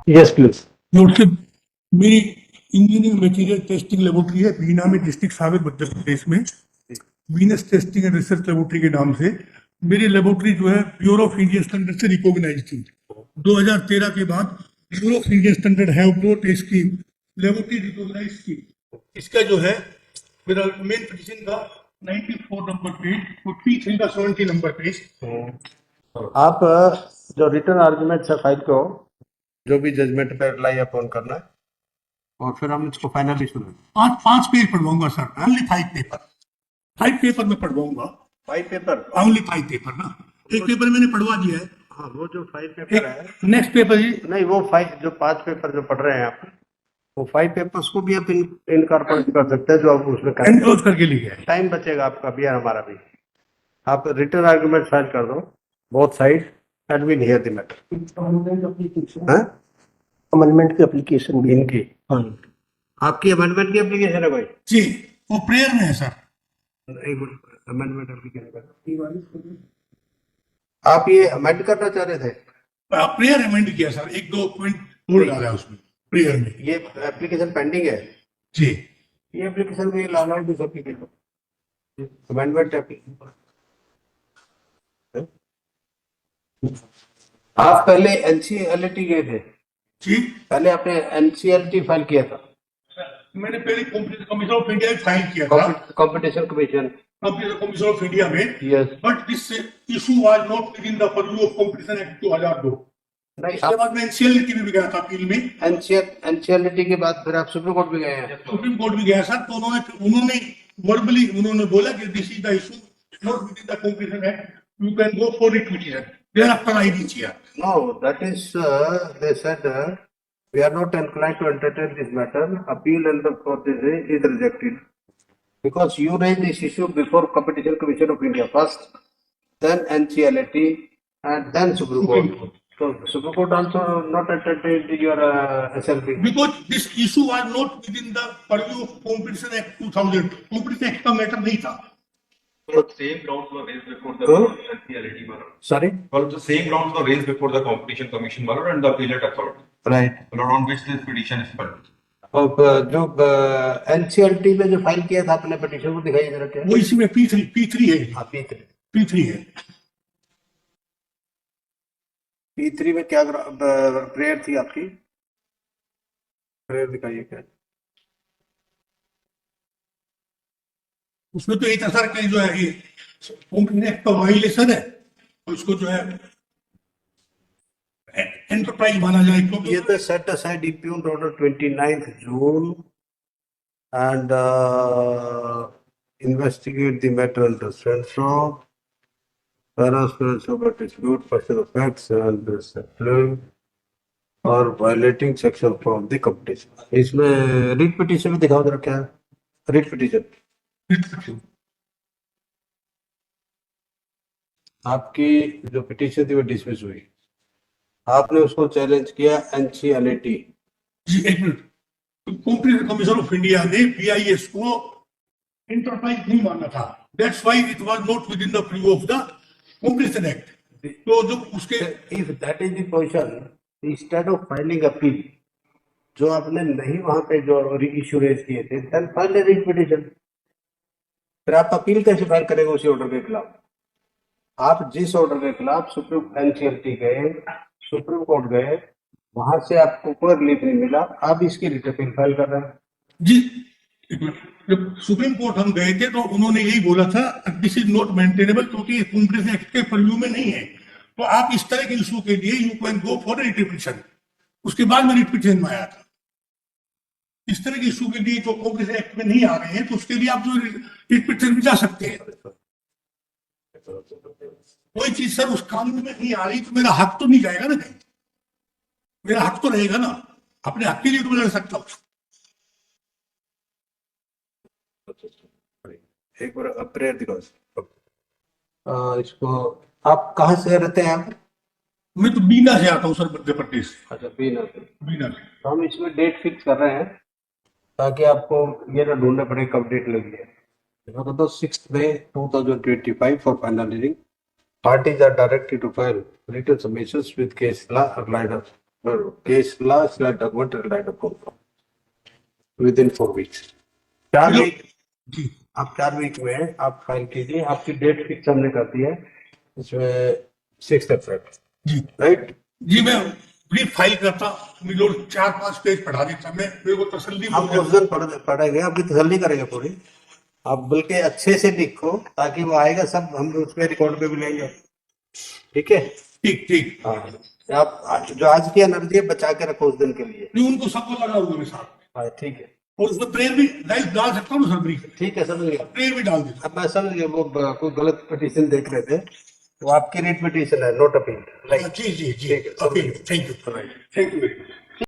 Yes, please. नोटशिप मेरी engineering material testing laboratory है बीना में, डिस्ट्रिक्ट साबित मध्य प्रदेश में, Venus testing and research laboratory के नाम से। मेरी लेबोरेटरी जो है ब्यूरो ऑफ इंडियन स्टैंडर्ड से रिकॉग्नाइज थी। 2013 के बाद ब्यूरो ऑफ इंडियन स्टैंडर्ड है अपलोड इसकी लेबोरेटरी रिकॉग्नाइज की। इसका जो है मेरा मेन पिटीशन का 94 नंबर पेज और P3 का 70 नंबर पेज। आप जो रिटर्न आर्गुमेंट है फाइल को, जो भी जजमेंट पे रिलाई अपॉन करना है, और फिर हम इसको फाइनली सुने। पांच पेज पढ़वाऊंगा सर, ओनली 5 पेपर में पढ़वाऊंगा। 5 पेपर, ओनली 5 पेपर ना, एक पेपर मैंने पढ़वा दिया है। हाँ, वो जो 5 पेपर है, नेक्स्ट पेपर जी नहीं, वो 5 जो 5 पेपर जो पढ़ रहे हैं आप, वो 5 पेपर्स को भी आप इनकॉर्पोरेट कर सकते हैं, जो आप उसमें एनक्लोज करके लिए है। टाइम बचेगा आपका भी और हमारा भी। आप रिटर्न आर्गुमेंट फाइल कर दो, both side, and will hear the matter. हाँ, अमेंडमेंट की एप्लीकेशन भी इनकी, आपकी अमेंडमेंट की एप्लीकेशन है भाई जी, वो प्रेयर में है सर। अमेंडमेंट एप्लीकेशन आप ये अमेंड करना चाह रहे थे? प्रेयर अमेंड किया सर, एक दो पॉइंट और डाला है उसमें प्रेयर में। ये एप्लीकेशन पेंडिंग है जी, ये एप्लीकेशन में लाना है, एप्लीकेशन अमेंडमेंट एप्लीकेशन। आप पहले एनसीएलटी गए थे? जी पहले आपने एनसीएलटी फाइल किया था? मैंने पहले कमीशन ऑफ इंडिया फाइल किया था, competition commission commission of India में। Yes, but this issue was not within the purview of competition act 2002। नहीं, इसके बाद मैं एनसीएलटी में भी गया था अपील में। एनसीएलटी के बाद फिर आप सुप्रीम कोर्ट भी गए हैं? सुप्रीम कोर्ट भी गया सर, तो उन्होंने वर्बली उन्होंने बोला कि this is the issue not within the competition act, you can go for writ petition. thereafter I reach here. No, that is, they said, we are not inclined to entertain this matter. Appeal and the for this is rejected. Because you raised this issue before Competition Commission of India first, then NCLT, and then Supreme Court. So Supreme Court also not entertained your SLP. Because this issue was not within the purview of Competition Act 2000. Competition Act का matter नहीं था। The same grounds were raised before the NCLT, Sorry? Well, the same grounds were raised before the Competition Commission and the Appellate Authority, Right. on which this petition is filed. अब जो NCLT में जो file किया था आपने petition को दिखाई जरा क्या? वो इसी में P3 है। हाँ, P3 P3 है। P3 में क्या प्रेयर थी आपकी? प्रेयर दिखाइए क्या? उसमें तो यही था सर कि जो है ये कंपनी एक्ट का वायलेशन है, तो उसको जो है एंटरप्राइज माना जाए। ये तो set aside impugned order 29th June and investigate the matter under Central harassment of a dispute, person of facts and discipline or violating section from the competition। इसमें रिट पिटीशन में दिखाओ जरा क्या है रिट पिटीशन? आपकी जो petition थी वो डिसमिस हुई, आपने उसको चैलेंज किया एनसीएलटी। जी एक minute, competition commission of India ने बीआईएस को एंटरप्राइज नहीं माना था, that's why it was not within the preview of the competition act. तो जो उसके if that is the position, instead of filing appeal, जो आपने नहीं वहां पे जो इश्यू रेज किए थे, देन फाइल ए रिट पिटीशन। फिर आप अपील कैसे फाइल करेंगे उसी ऑर्डर के खिलाफ? आप जिस ऑर्डर के खिलाफ सुप्रीम एनसीएलटी गए, सुप्रीम कोर्ट गए, वहां से आपको कोई रिलीफ नहीं मिला, आप इसकी रिट अपील फाइल कर रहे हैं। जी जब सुप्रीम कोर्ट हम गए थे तो उन्होंने यही बोला था दिस इज नॉट मेंटेनेबल, क्योंकि कंपटीशन एक्ट के परव्यू में नहीं है, तो आप इस तरह के इशू के लिए you can go for writ petition. उसके बाद मैं रिट पिटीशन में आया था। इस तरह के इशू के लिए जो कंपटीशन एक्ट में नहीं आ रहे हैं, तो उसके लिए आप जो रिट पिटीशन में जा सकते हैं। कोई चीज सर उस कानून में नहीं आ रही तो मेरा हक तो नहीं जाएगा ना कहीं, मेरा हक तो रहेगा ना, अपने हक के लिए तो मैं लड़ सकता हूँ। एक बार प्रेयर दिखाओ इसको। आप कहाँ से रहते हैं आप? मैं तो बीना से आता हूँ सर, मध्य प्रदेश से। अच्छा, बीना से। बीना से तो हम इसमें डेट फिक्स कर रहे हैं ताकि आपको ये ना ढूंढना पड़े कब डेट लगी है। तो 6 May 2025 for final hearing. Parties are directed to file written submissions with case law or rider case law/document relied upon within 4 weeks. 4 week जी आप 4 वीक में आप फाइल कीजिए, आपकी डेट फिक्स हमने कर दी है इसमें 6 अप्रैल, जी राइट? जी मैं ब्रीफ फाइल करता, मेरे लोग 4-5 पेज पढ़ा देता, मैं मेरे को तसल्ली हो आप गया। उस दिन पढ़ेंगे, आपकी तसल्ली करेंगे पूरी। आप बल्कि अच्छे से लिखो ताकि वो आएगा सब हम उसमें रिकॉर्ड पे भी लेंगे, ठीक है? ठीक ठीक हाँ, आप जो आज की एनर्जी है बचा के रखो उस दिन के लिए। नहीं, उनको सबको लगा हुआ मेरे साथ, हाँ ठीक है, और उसमें प्रेयर भी डाल सकता हूँ ना सर, ब्रीफ ठीक है, समझ गया। प्रेयर भी डाल देता। अब मैं समझ गया, वो कोई गलत पिटीशन देख रहे थे, वो आपकी रिट पिटीशन है, नोट अपील, राइट? जी जी जी, ठीक है, appeal, thank you, thank you very much.